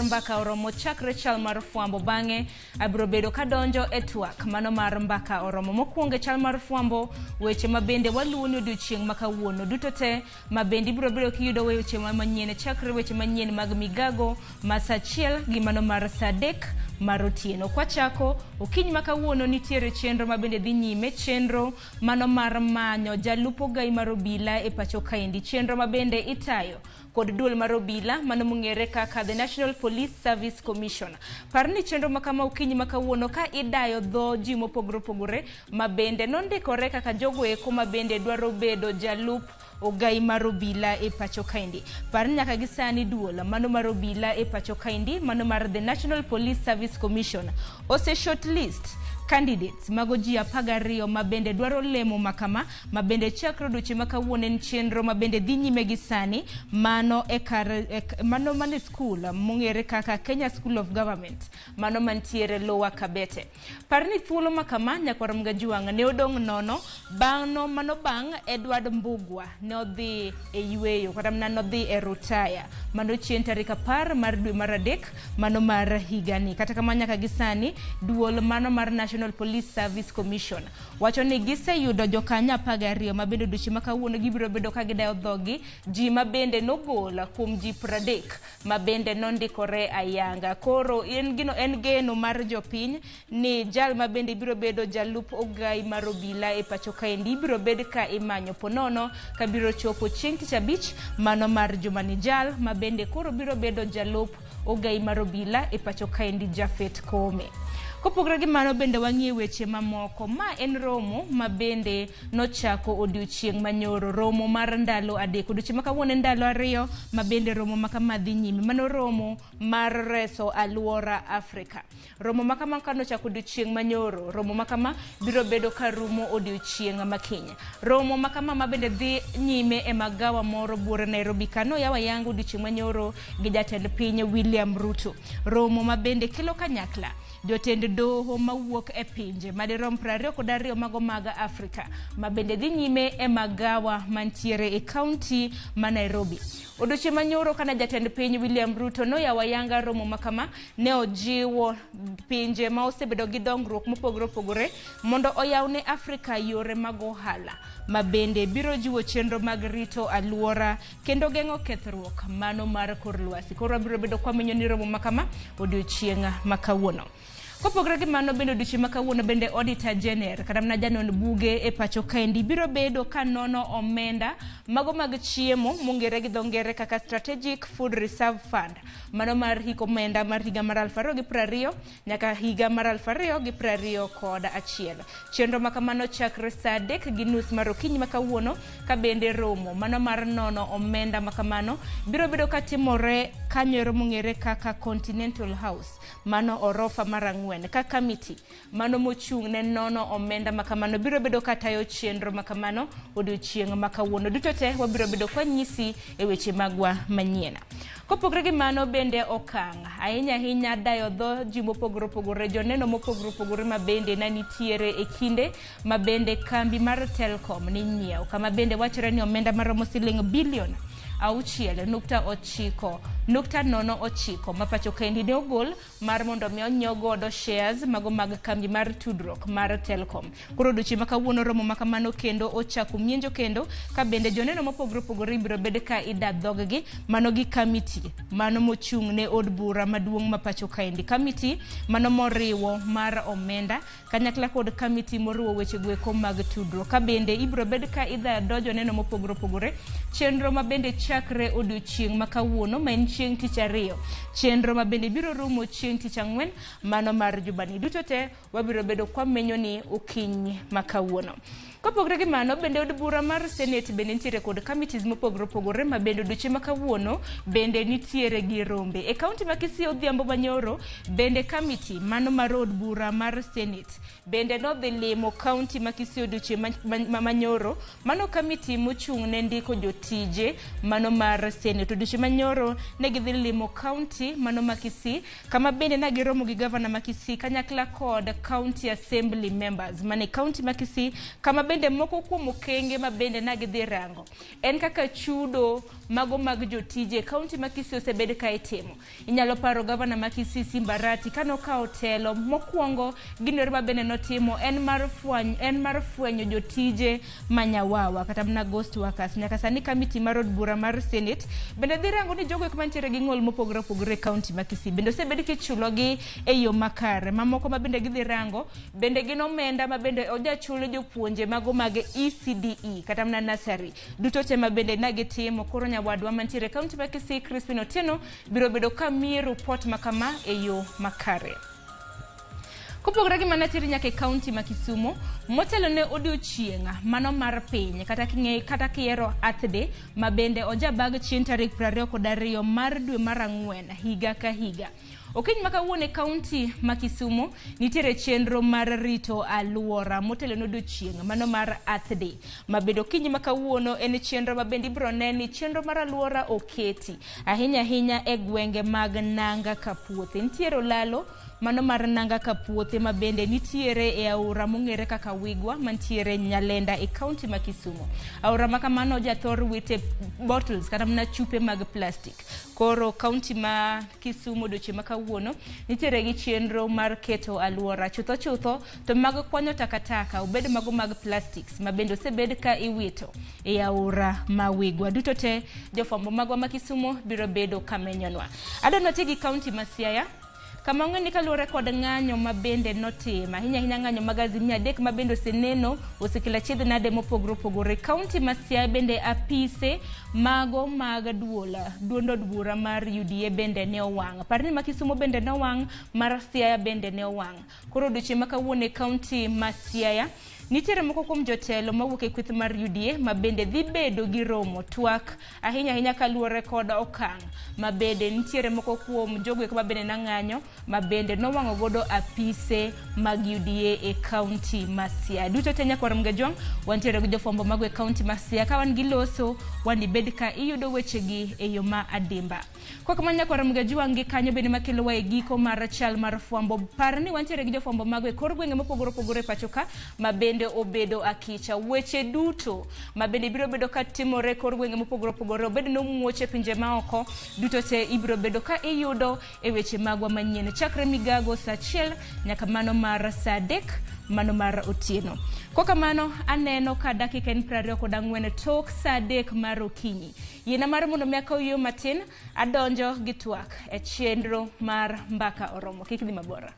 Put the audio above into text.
Mbaka oromo chakre Chal mar Fwambo bange abiro bedo kadonjo e twak mano mar mbaka oromo mokwongo Chal mar Fwambo weche mabende waluoni odiochieng' makawuono duto te mabende ibiro bedo kiyudo weche manyien chakre weche manyien mag migago masachiel gi mano mar sadek marotieno kwachako okiny makawuono nitiere chenro mabende dhi nyime chenro mano mar manyo jalupo gai mar obila e pacho kaendi chenro mabende itayo kod duol mar obila mano mong'ere kaka the National Police Service Commission. Parni chenro makama okinyi makawuono ka idayo dho ji mopogore opogore mabende nondikore kaka jogo eko mabende dwaro bedo jalup ogai mar obila e pacho kaendi. Parni nyaka gisani duol mano mar obila e pacho kaendi mano mar the National Police Service Commission ose shortlist candidates mago ji 12 mabende dwaro lemo makama mabende chakro duche makawuono en chenro mabende dhi nyime gi sani mano mano mane school mong'ere kaka Kenya School of Government mano mantiere Lower Kabete. Parni thuolo makama nyakwaram Gajuang ne odong' nono mano bang' Edward Mbugwa ne odhi e yweyo kata mna odhi e rutaya mano chien tarik 10 mar dwe mar adek mano mar higani kata kamano nyaka gisani duol mano mar National Police Service Commission wacho ni giseyudo jokanya 12 mabende duche makawuono gibiro bedo ka gidayo dhogi ji mabende nogola kuom ji 30 mabende nondikore ayanga koro en geno mar jopiny ni jal mabende biro bedo jalup ogai mar obila e pacho kaendi biro bed ka imanyo ponono ka biro chopo chieng' tich abich mano mar jumani jal mabende koro biro bedo jalup ogai mar obila e pacho kaendi Jafet Kome. Kopogore gi mano bende wang'ie weche mamoko ma en romo mabende nochako odiochieng' manyoro romo mar ndalo adek odiochieng' makawuono ndalo 2 mabende romo makama dhi nyime mano romo mar reso aluora Afrika. Romo makama kanochako odiochieng' manyoro romo makama biro bedo karumo odiochieng' makiny. Romo makama mabende dhi nyime e magawa moro buore Nairobi kano yawa yangu odiochieng' manyoro gi jatend piny William Ruto. Romo mabende kelo kanyakla jotend doho mawuok e pinje madirom 22 mago maga Afrika mabende dhi nyime e magawa mantiere e county ma Nairobi. Odiochieng' manyoro kana jatend piny William Ruto no yawa yanga romo makama ne ojiwo pinje ma osebedo gi dongruok mopogore opogore mondo oyawne Afrika yore mag ohala mabende biro jiwo chenro mag rito aluora kendo geng'o kethruok mano mar kor lwasi. Koro biro bedo kwamenyo ni romo makama odiochieng' makawuono. Kopogore gi mano bende odiochieng' makawuono bende Auditor General kata mna janon buge e pacho kaendi biro bedo ka nono omenda mago mag chiemo mongere gi dongere kaka Strategic Food Reserve Fund mano mar hiko omenda mar higa mar 2020 nyaka higa mar 2021. Chenro makamano chakre saa 3:30 mar okinyi makawuono ka bende romo mano mar nono omenda makamano biro bedo katimore kanyo mongere kaka Continental House mano orofa mar 4 ka committee mano mochung' ne nono omenda makamano biro bedo katayo chenro makamano odiochieng' makawuono duto te wabiro bedo kwa nyisi e weche magwa manyien. Kopogore gi mano bende okang' ahinya dayo dho ji mopogore opogore joneno mopogore opogore mabende nitiere e kinde mabende kambi mar Telkom ni nyiew kama bende wachore ni omenda maromo siling bilion 6.09 mapacho kaendi ne ogol mar mondo mi onyiew godo shares mago mag kambi mar tudruok mar Telkom. Koro odiochieng' makawuono romo makamano kendo ochako mienjo kendo ka bende joneno mopogore opogore biro bed ka idadhoggi mano gi committee mano mochung' ne od bura maduong' mapacho kaendi committee mano moriwo mar omenda kanyakla kod committee moriwo weche gweko mag tudruok ka bende ibiro bed ka idadho joneno mopogore opogore chenro mabende chakre odiochieng' makawuono ma en chieng' tich 2 chenro mabende biro rumo chieng' tich 4 mano mar jumani duto te wabiro bedo kwa menyo ni okiny makawuono. Kopogore gi mano bende od bura mar Senate bende nitiere kod committees mopogore opogore ma bende odiochieng' makawuono bende nitiere gi rombe e county ma Kisii odhiambo manyoro bende committee mano mar od bura mar Senate bende nodhi limo county ma Kisii odiochieng' manyoro mano committee mochung' ne ndiko jotije mano mar Senate odiochieng' manyoro ne gidhi limo county mano ma Kisii kama bende na giromo gi governor ma Kisii kanyakla kod county assembly members mane county ma Kisii kama bende moko kuom okenge ma bende nagidhi rango en kaka chudo mago mag jotije kaunti ma Kisii osebed ka itimo. Inyalo paro gavana ma Kisii Simbarati kano kao telo mokwongo ginore ma bende notimo en mar fwenyo jotije manyawawa kata mna ghost workers. Nyaka sani kamiti mar od bura mar Senate bende dhi rango ni jogo mantiere gi ng'ol mopogore opogore kaunti ma Kisii bende osebed kichulogi e yo makare. Mamoko ma bende gidhi rango bende gin omenda ma bende ojachulo jopuonje mago mag ECDE kata mna nursery duto te ma bende nagitimo. Koro nyawadwa mantiere kaunti ma Kisii Crispin Otieno biro bedo ka miye report makama e yo makare. Kopogore gi manatiri nyaka kaunti ma Kisumu motelo ne odiochienga mano mar piny kata kiero Earth Day ma bende ojabag chien tarik 22 mar dwe mar ang'wen higa ka higa. Okiny maka wuone kaunti ma Kisumu nitiere chenro mar rito aluora motelo no odiochienga mano mar Earth Day ma bendo okiny maka wuono en chenro ma bende ibro neni chenro mar aluora oketi ahinya e gwenge mag nanga ka puothe. Nitiere lalo mano mar nanga ka puothe ma bende nitiere e aora mong'ere kaka Wigwa mantiere Nyalenda e kaunti ma Kisumu. Aora ma kamano jathor wite bottles kata mna chupe mag plastic. Koro kaunti ma Kisumu doche maka wuono nitiere gi chenro mar keto aluora chutho to mag kwanyo takataka obed mago mag plastics ma bende osebed ka iwito e aora ma Wigwa. Duto te jofwambo magwa ma Kisumu biro bedo kamenyonwa. Adwa tigi kaunti ma Siaya kama ng'eni kaluwore kod ng'anyo ma bende notima ahinya ng'anyo mag Azimio 3 ma bende oseneno osekelo achiedh nade mopogore opogore. Kaunti ma Siaya bende apise mago mag duond od bura mar UDA bende ne owang'. Parni ma Kisumu bende ne owang', mar Siaya bende ne owang'. Koro odiochieng' ma kawuono kaunti ma Siaya nitiere moko kuom jotelo mawuok e kweth mar UDA ma bende dhi bedo gi romo twak ahinya kaluwore kod okang' ma bende nitiere moko kuom jogo ma bende nang'anyo ma bende nowang'o godo apise mag UDA e kaunti ma Siaya. Duto te nyakwarom Gajwang' wantiere gi jofwambo mag e kaunti ma Siaya ka wan gi loso wani bed ka iyudo wechegi e yo ma adimba. Kwa kama nyakwarom Gajwang' gi kanyo bende makelo wa e giko mar chal mar fwambo. Parni wantiere gi jofwambo mag e kor gwenge mopogore opogore pacho ka ma bende obedo akicha weche duto ma bende biro bedo ka timore kor gwenge mopogore opogore obed no muoche pinje maoko duto te ibiro bedo ka iyudo e weche magwa manyien chakre migago saa 1 nyaka mano mar saa 3 mano mar otieno. Kwa kamano aneno ka dakika en 24 tok saa 3 mar okinyi. Yiena mar mondo miaka yo matin adonjo gi twak e chenro mar mbaka oromo. Kik dhi mabora.